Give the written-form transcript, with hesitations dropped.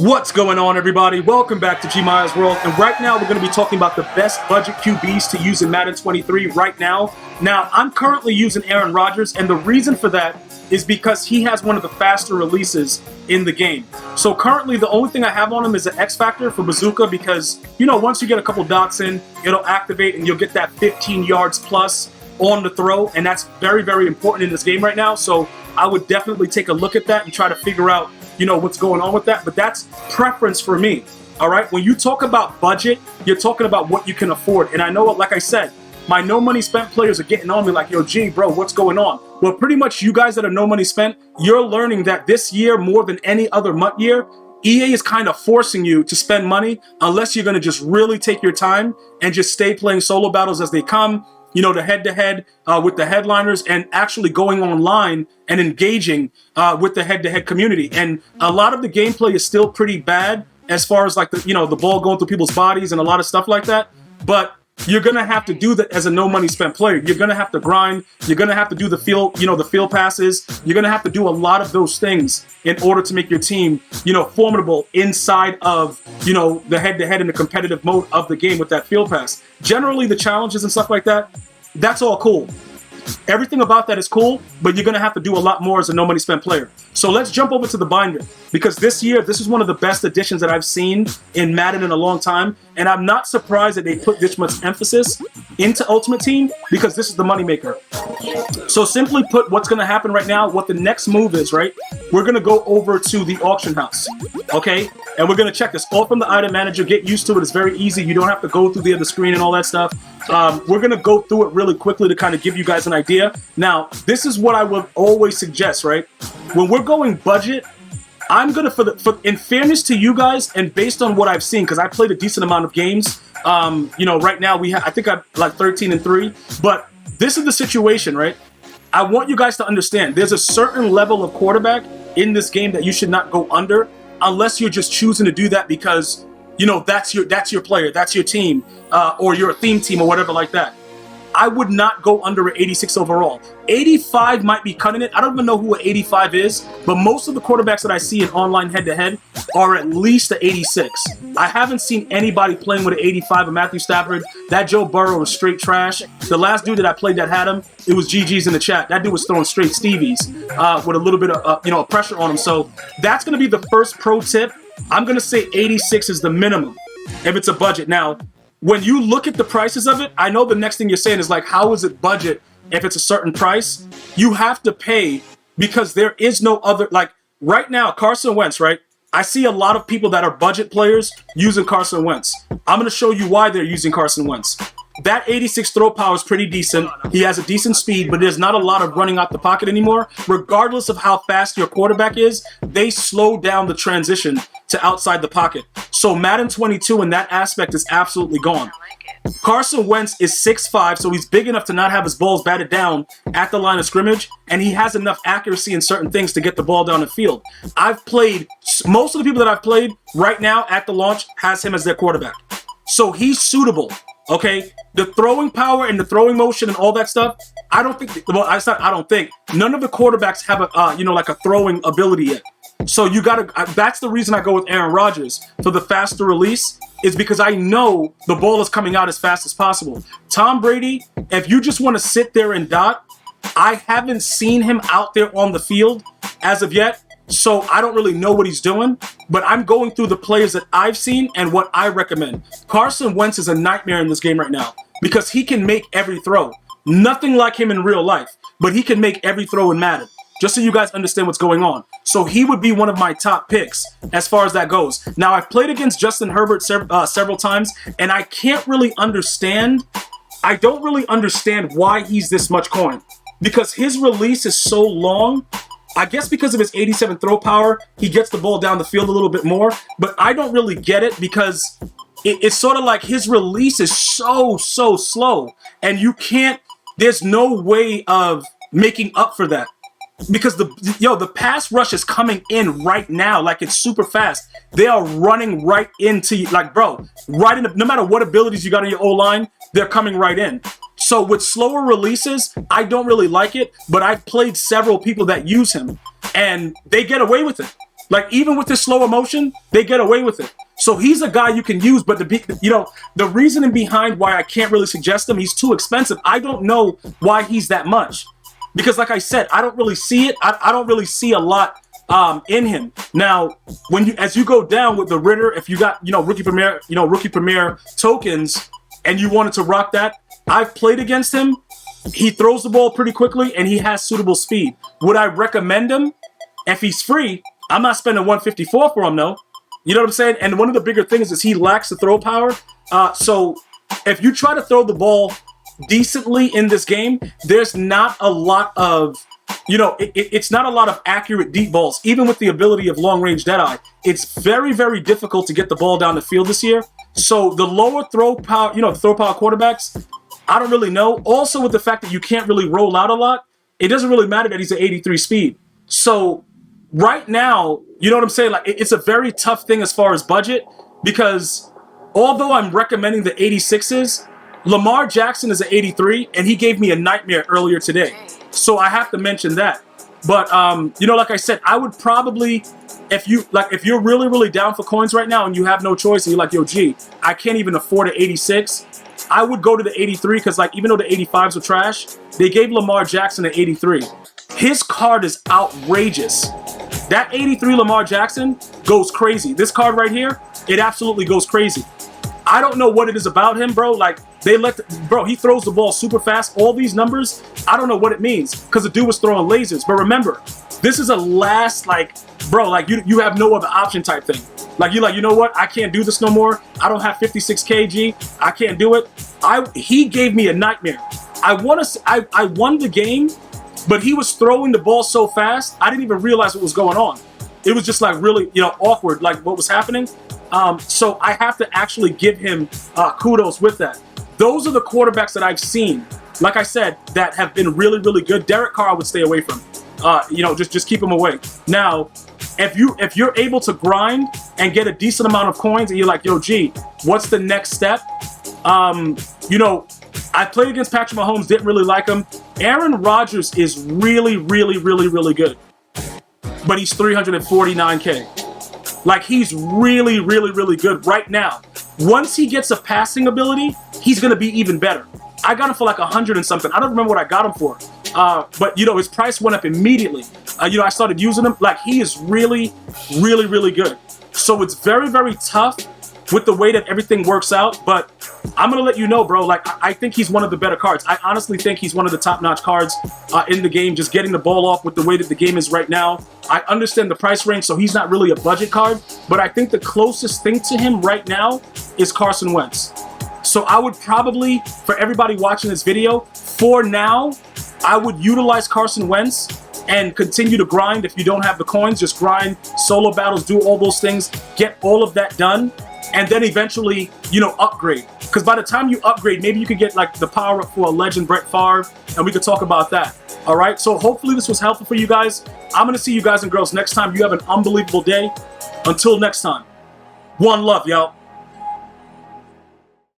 What's going on, everybody? Welcome back to GmiasWorld, and right now we're going to be talking about the best budget QBs to use in Madden 23 right now. Now, I'm currently using Aaron Rodgers, and the reason for that is because he has one of the faster releases in the game. So currently, the only thing I have on him is an X Factor for Bazooka because, you know, once you get a couple dots in, it'll activate and you'll get that 15 yards plus on the throw, and that's very, very important in this game right now. So I would definitely take a look at that and try to figure out, you know, what's going on with that. But that's preference for me. All right. When you talk about budget, you're talking about what you can afford. And I know, like I said, my no money spent players are getting on me like, yo, G, bro, what's going on? Well, pretty much you guys that are no money spent, you're learning that this year, more than any other MUT year, EA is kind of forcing you to spend money unless you're going to just really take your time and just stay playing solo battles as they come. You know, the head-to-head with the headliners and actually going online and engaging with the head-to-head community. And a lot of the gameplay is still pretty bad as far as like the, you know, the ball going through people's bodies and a lot of stuff like that. But you're going to have to do that as a no money spent player. You're going to have to grind. You're going to have to do the field, you know, the field passes. You're going to have to do a lot of those things in order to make your team, you know, formidable inside of, you know, the head-to-head and the competitive mode of the game with that field pass. Generally, the challenges and stuff like that, that's all cool. Everything about that is cool, but you're going to have to do a lot more as a no money spent player. So let's jump over to the binder, because this year, this is one of the best additions that I've seen in Madden in a long time. And I'm not surprised that they put this much emphasis into Ultimate Team, because this is the moneymaker. So simply put, what's going to happen right now, what the next move is, right? We're going to go over to the auction house, okay? And we're going to check this all from the item manager. Get used to it. It's very easy. You don't have to go through the other screen and all that stuff. We're going to go through it really quickly to kind of give you guys an idea. Now, this is what I would always suggest, right? When we're going budget, I'm going to, in fairness to you guys and based on what I've seen, because I played a decent amount of games, you know, right now I think I'm like 13-3, but this is the situation, right? I want you guys to understand there's a certain level of quarterback in this game that you should not go under unless you're just choosing to do that because, you know, that's your player, that's your team, or you're a theme team or whatever like that. I would not go under an 86 overall. 85 might be cutting it. I don't even know who an 85 is, but most of the quarterbacks that I see in online head-to-head are at least an 86. I haven't seen anybody playing with an 85 of Matthew Stafford. That Joe Burrow was straight trash. The last dude that I played that had him, it was GG's in the chat. That dude was throwing straight Stevies with a little bit of you know, pressure on him. So that's going to be the first pro tip. I'm going to say 86 is the minimum if it's a budget. Now, when you look at the prices of it, I know the next thing you're saying is like, how is it budget if it's a certain price? You have to pay because there is no other, like right now, Carson Wentz, right? I see a lot of people that are budget players using Carson Wentz. I'm going to show you why they're using Carson Wentz. That 86 throw power is pretty decent. He has a decent speed, but there's not a lot of running out the pocket anymore. Regardless of how fast your quarterback is, they slow down the transition to outside the pocket. So Madden 22 in that aspect is absolutely gone. Carson Wentz is 6'5", so he's big enough to not have his balls batted down at the line of scrimmage, and he has enough accuracy in certain things to get the ball down the field. I've played, most of the people that I've played right now at the launch has him as their quarterback. So he's suitable. Okay, the throwing power and the throwing motion and all that stuff, I don't think, well, I don't think, none of the quarterbacks have a, you know, like a throwing ability yet. So you gotta, that's the reason I go with Aaron Rodgers for the faster release, is because I know the ball is coming out as fast as possible. Tom Brady, if you just want to sit there and dot, I haven't seen him out there on the field as of yet. So I don't really know what he's doing, but I'm going through the players that I've seen and what I recommend. Carson Wentz is a nightmare in this game right now because he can make every throw. Nothing like him in real life, but he can make every throw in Madden, just so you guys understand what's going on. So he would be one of my top picks as far as that goes. Now, I've played against Justin Herbert several times, and I can't really understand. I don't really understand why he's this much coin because his release is so long. I guess because of his 87 throw power, he gets the ball down the field a little bit more. But I don't really get it because it's sort of like his release is so slow. And you can't, there's no way of making up for that. Because the pass rush is coming in right now, like it's super fast. They are running right into you, like, bro, right in, no matter what abilities you got in your O-line, they're coming right in. So with slower releases, I don't really like it, but I've played several people that use him, and they get away with it. Like, even with this slower motion, they get away with it. So he's a guy you can use, but the reasoning behind why I can't really suggest him, he's too expensive. I don't know why he's that much. Because like I said, I don't really see it. I don't really see a lot in him. Now, as you go down with the Ritter, if you got, rookie premier tokens and you wanted to rock that, I've played against him. He throws the ball pretty quickly and he has suitable speed. Would I recommend him? If he's free, I'm not spending 154 for him, no. You know what I'm saying? And one of the bigger things is he lacks the throw power. So if you try to throw the ball decently in this game, there's not a lot of, it's not a lot of accurate deep balls. Even with the ability of long-range Deadeye, it's very, very difficult to get the ball down the field this year. So the lower throw power, throw power quarterbacks, I don't really know. Also with the fact that you can't really roll out a lot, it doesn't really matter that he's at 83 speed. So right now, you know what I'm saying? Like, it's a very tough thing as far as budget, because although I'm recommending the 86s, Lamar Jackson is at 83, and he gave me a nightmare earlier today. So I have to mention that. But like I said, I would probably, if you're really, really down for coins right now and you have no choice and you're like, yo, G, I can't even afford an 86, I would go to the 83, because even though the 85s were trash, they gave Lamar Jackson an 83. His card is outrageous. That 83 Lamar Jackson goes crazy. This card right here, it absolutely goes crazy. I don't know what it is about him, bro. Like, he throws the ball super fast. All these numbers, I don't know what it means, because the dude was throwing lasers. But remember, this is a last, you have no other option type thing. Like, you're like, you know what? I can't do this no more. I don't have 56 kg. I can't do it. He gave me a nightmare. I won the game, but he was throwing the ball so fast, I didn't even realize what was going on. It was just like really, awkward, like what was happening. So I have to actually give him kudos with that. Those are the quarterbacks that I've seen, like I said, that have been really, really good. Derek Carr I would stay away from. Just keep him away. Now, if you're able to grind and get a decent amount of coins, and you're like, yo, G, what's the next step? I played against Patrick Mahomes, didn't really like him. Aaron Rodgers is really, really, really, really good, but he's 349K. Like, he's really, really, really good right now. Once he gets a passing ability, he's going to be even better. I got him for like 100 and something. I don't remember what I got him for. But, his price went up immediately. I started using him. Like, he is really, really, really good. So it's very, very tough with the way that everything works out. But I'm going to let you know, bro, like, I think he's one of the better cards. I honestly think he's one of the top-notch cards in the game, just getting the ball off with the way that the game is right now. I understand the price range, so he's not really a budget card. But I think the closest thing to him right now is Carson Wentz. So I would probably, for everybody watching this video, for now, I would utilize Carson Wentz and continue to grind. If you don't have the coins, just grind, solo battles, do all those things, get all of that done, and then eventually, upgrade. Because by the time you upgrade, maybe you could get like the power up for a legend, Brett Favre, and we could talk about that. All right, so hopefully this was helpful for you guys. I'm going to see you guys and girls next time. You have an unbelievable day. Until next time, one love, y'all.